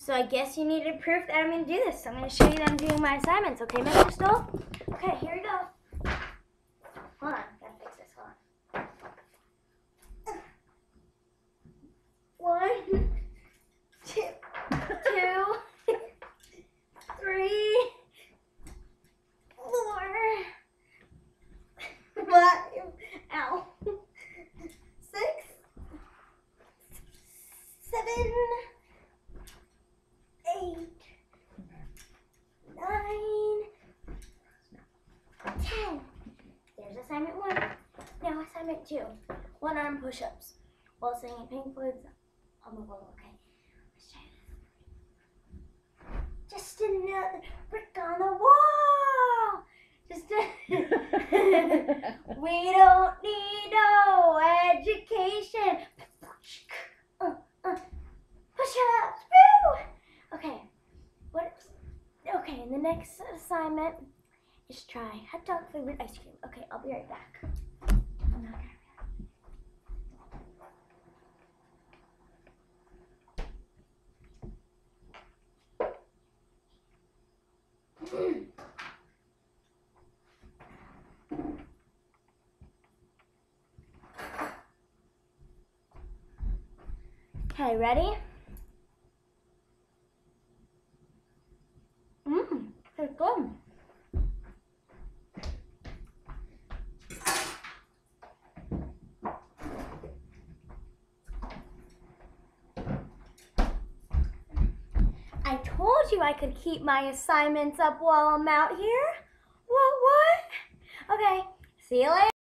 So I guess you needed proof that I'm going to do this. So I'm going to show you that I'm doing my assignments. Okay, Mr. Stoll? Okay, here we go. Hold on. Gotta fix this. Hold on. 1, 2, 3, 4, 5, ow, 6, 7, 8, 9, 10. There's assignment 1. Now assignment 2. 1 arm push-ups while singing Pink Floyd's On the Wall. Okay. Let's try this. Just another brick on the wall. We don't need no education. Push-ups. Woo! Okay. Okay, and the next assignment is try hot dog flavored ice cream. Okay, I'll be right back. I'm not gonna Okay, ready? It's good. I told you I could keep my assignments up while I'm out here. What? Okay, see you later.